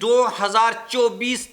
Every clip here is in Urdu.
2024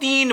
3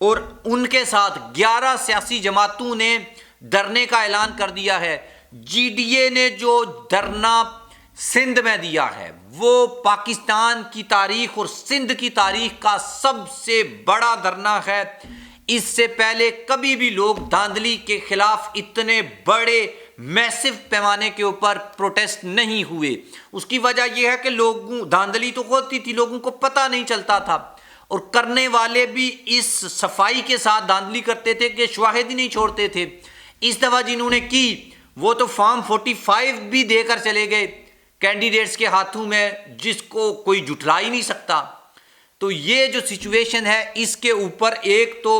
اور ان کے ساتھ 11 سیاسی جماعتوں نے دھرنے کا اعلان کر دیا ہے۔ جی ڈی اے نے جو دھرنا سندھ میں دیا ہے وہ پاکستان کی تاریخ اور سندھ کی تاریخ کا سب سے بڑا دھرنا ہے۔ اس سے پہلے کبھی بھی لوگ دھاندلی کے خلاف اتنے بڑے میسو پیمانے کے اوپر پروٹیسٹ نہیں ہوئے۔ اس کی وجہ یہ ہے کہ لوگوں دھاندلی تو ہوتی تھی، لوگوں کو پتہ نہیں چلتا تھا، اور کرنے والے بھی اس صفائی کے ساتھ دھاندلی کرتے تھے کہ شواہد ہی نہیں چھوڑتے تھے۔ اس دفعہ جنہوں نے کی وہ تو فارم 45 بھی دے کر چلے گئے کینڈیڈیٹس کے ہاتھوں میں، جس کو کوئی جھٹلا ہی نہیں سکتا۔ تو یہ جو سچویشن ہے اس کے اوپر ایک تو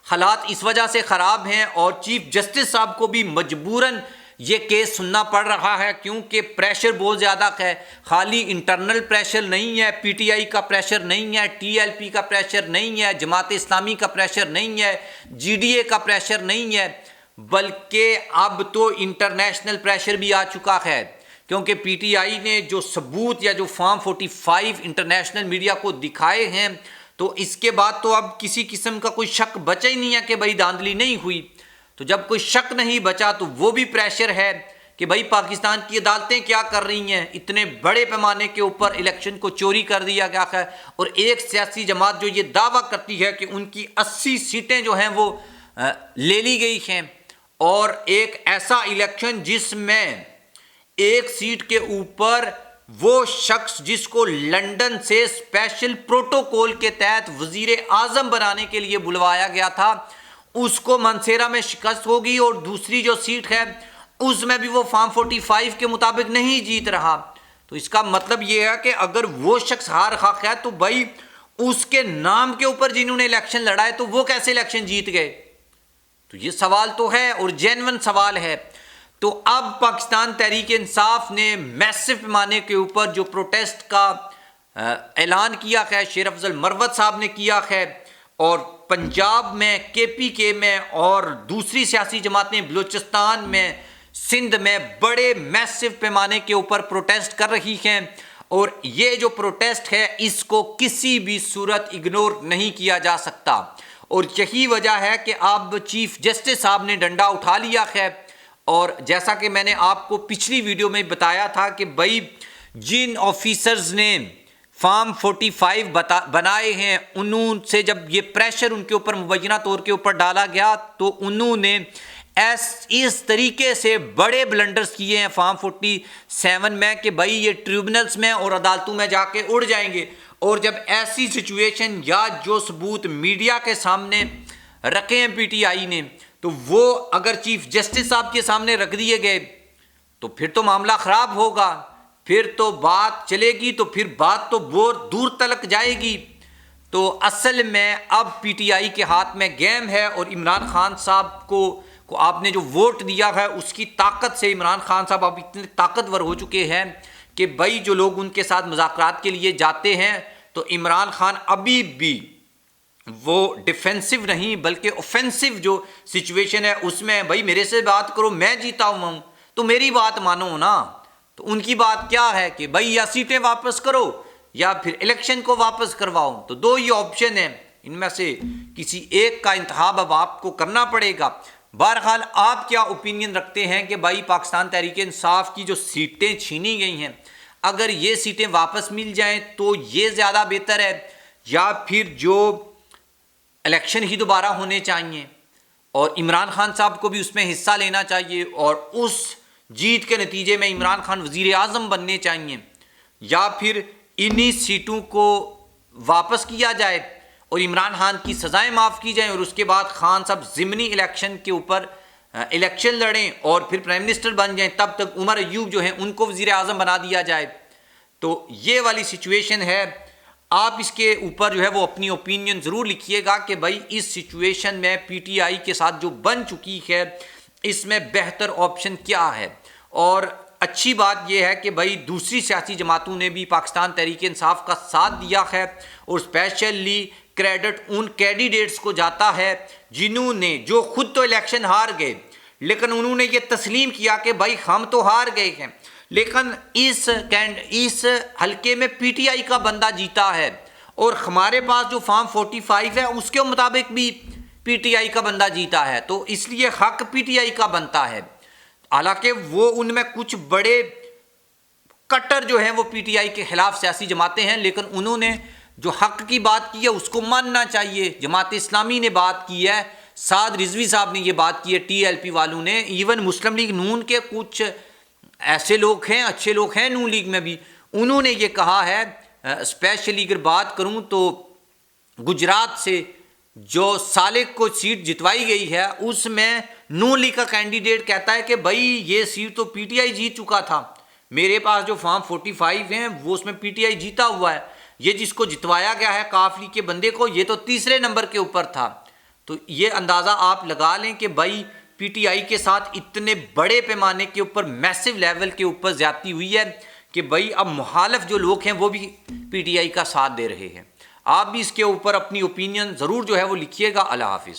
حالات اس وجہ سے خراب ہیں، اور چیف جسٹس صاحب کو بھی مجبوراً یہ کیس سننا پڑ رہا ہے کیونکہ پریشر بہت زیادہ ہے۔ خالی انٹرنل پریشر نہیں ہے، پی ٹی آئی کا پریشر نہیں ہے، ٹی ایل پی کا پریشر نہیں ہے، جماعت اسلامی کا پریشر نہیں ہے، جی ڈی اے کا پریشر نہیں ہے، بلکہ اب تو انٹرنیشنل پریشر بھی آ چکا ہے، کیونکہ پی ٹی آئی نے جو ثبوت یا جو فارم 45 انٹرنیشنل میڈیا کو دکھائے ہیں، تو اس کے بعد تو اب کسی قسم کا کوئی شک بچا ہی نہیں ہے کہ بھائی دھاندلی نہیں ہوئی۔ تو جب کوئی شک نہیں بچا تو وہ بھی پریشر ہے کہ بھائی پاکستان کی عدالتیں کیا کر رہی ہیں، اتنے بڑے پیمانے کے اوپر الیکشن کو چوری کر دیا گیا ہے، اور ایک سیاسی جماعت جو یہ دعویٰ کرتی ہے کہ ان کی 80 سیٹیں جو ہیں وہ لے لی گئی ہیں، اور ایک ایسا الیکشن جس میں ایک سیٹ کے اوپر وہ شخص جس کو لندن سے اسپیشل پروٹوکول کے تحت وزیر اعظم بنانے کے لیے بلوایا گیا تھا، اس کو منصیرہ میں شکست ہوگی، اور دوسری جو سیٹ ہے اس میں بھی وہ فارم 45 کے مطابق نہیں جیت رہا۔ تو اس کا مطلب یہ ہے کہ اگر وہ شخص ہار خواہ ہے تو بھائی اس کے نام کے اوپر جنہوں نے الیکشن لڑا ہے تو وہ کیسے الیکشن جیت گئے؟ تو یہ سوال تو ہے اور جینون سوال ہے۔ تو اب پاکستان تحریک انصاف نے میسو پیمانے کے اوپر جو پروٹیسٹ کا اعلان کیا ہے، شیر افضل مروت صاحب نے کیا ہے، اور پنجاب میں کے پی کے میں اور دوسری سیاسی جماعتیں بلوچستان میں سندھ میں بڑے میسو پیمانے کے اوپر پروٹیسٹ کر رہی ہیں، اور یہ جو پروٹیسٹ ہے اس کو کسی بھی صورت اگنور نہیں کیا جا سکتا، اور یہی وجہ ہے کہ اب چیف جسٹس صاحب نے ڈنڈا اٹھا لیا ہے۔ اور جیسا کہ میں نے آپ کو پچھلی ویڈیو میں بتایا تھا کہ بھائی جن آفیسرز نے فارم 45 بنائے ہیں، انہوں سے جب یہ پریشر ان کے اوپر مبینہ طور کے اوپر ڈالا گیا تو انہوں نے اس طریقے سے بڑے بلنڈرز کیے ہیں فارم 47 میں کہ بھائی یہ ٹریبونلز میں اور عدالتوں میں جا کے اڑ جائیں گے، اور جب ایسی سچویشن یا جو ثبوت میڈیا کے سامنے رکھے ہیں پی ٹی آئی نے، تو وہ اگر چیف جسٹس صاحب کے سامنے رکھ دیے گئے تو پھر تو معاملہ خراب ہوگا، پھر تو بات چلے گی، تو پھر بات تو بہت دور تلک جائے گی۔ تو اصل میں اب پی ٹی آئی کے ہاتھ میں گیم ہے، اور عمران خان صاحب کو آپ نے جو ووٹ دیا ہے اس کی طاقت سے عمران خان صاحب اب اتنے طاقتور ہو چکے ہیں کہ بھائی جو لوگ ان کے ساتھ مذاکرات کے لیے جاتے ہیں تو عمران خان ابھی بھی وہ ڈیفینسو نہیں بلکہ اوفینسو جو سچویشن ہے اس میں، بھائی میرے سے بات کرو، میں جیتا ہوں تو میری بات مانو نا۔ تو ان کی بات کیا ہے کہ بھائی یا سیٹیں واپس کرو یا پھر الیکشن کو واپس کرواؤ، تو دو ہی آپشن ہیں، ان میں سے کسی ایک کا انتخاب اب آپ کو کرنا پڑے گا۔ بہرحال آپ کیا اوپینین رکھتے ہیں کہ بھائی پاکستان تحریک انصاف کی جو سیٹیں چھینی گئی ہیں، اگر یہ سیٹیں واپس مل جائیں تو یہ زیادہ بہتر ہے، یا پھر جو الیکشن ہی دوبارہ ہونے چاہیے اور عمران خان صاحب کو بھی اس میں حصہ لینا چاہیے اور اس جیت کے نتیجے میں عمران خان وزیر اعظم بننے چاہیے، یا پھر انہی سیٹوں کو واپس کیا جائے اور عمران خان کی سزائیں معاف کی جائیں، اور اس کے بعد خان صاحب ضمنی الیکشن کے اوپر الیکشن لڑیں اور پھر پرائم منسٹر بن جائیں، تب تک عمر ایوب جو ہیں ان کو وزیر اعظم بنا دیا جائے۔ تو یہ والی سچویشن ہے، آپ اس کے اوپر جو ہے وہ اپنی اوپینین ضرور لکھیے گا کہ بھائی اس سچویشن میں پی ٹی آئی کے ساتھ جو بن چکی ہے اس میں بہتر آپشن کیا ہے۔ اور اچھی بات یہ ہے کہ بھائی دوسری سیاسی جماعتوں نے بھی پاکستان تحریک انصاف کا ساتھ دیا ہے، اور اسپیشلی کریڈٹ ان کینڈیڈیٹس کو جاتا ہے جنہوں نے جو خود تو الیکشن ہار گئے لیکن انہوں نے یہ تسلیم کیا کہ بھائی ہم تو ہار گئے ہیں لیکن اس حلقے میں پی ٹی آئی کا بندہ جیتا ہے، اور ہمارے پاس جو فارم 45 ہے اس کے مطابق بھی پی ٹی آئی کا بندہ جیتا ہے، تو اس لیے حق پی ٹی آئی کا بنتا ہے۔ حالانکہ وہ ان میں کچھ بڑے کٹر جو ہیں وہ پی ٹی آئی کے خلاف سیاسی جماعتیں ہیں، لیکن انہوں نے جو حق کی بات کی ہے اس کو ماننا چاہیے۔ جماعت اسلامی نے بات کی ہے، سعد رضوی صاحب نے یہ بات کی ہے، ٹی ایل پی والوں نے، ایون مسلم لیگ نون کے کچھ ایسے لوگ ہیں، اچھے لوگ ہیں نون لیگ میں بھی، انہوں نے یہ کہا ہے۔ اسپیشلی اگر بات کروں تو گجرات سے جو سالک کو سیٹ جتوائی گئی ہے اس میں نون لیگ کا کینڈیڈیٹ کہتا ہے کہ بھائی یہ سیٹ تو پی ٹی آئی جیت چکا تھا، میرے پاس جو فارم 45 ہیں وہ اس میں پی ٹی آئی جیتا ہوا ہے، یہ جس کو جتوایا گیا ہے کاف لیگ کے بندے کو یہ تو تیسرے نمبر کے اوپر تھا۔ تو یہ اندازہ آپ لگا لیں کہ بھائی پی ٹی آئی کے ساتھ اتنے بڑے پیمانے کے اوپر میسو لیول کے اوپر زیادتی ہوئی ہے کہ بھائی اب مخالف جو لوگ ہیں وہ بھی پی ٹی آئی کا ساتھ دے رہے ہیں۔ آپ بھی اس کے اوپر اپنی اوپینین ضرور جو ہے وہ لکھیے گا۔ اللہ حافظ۔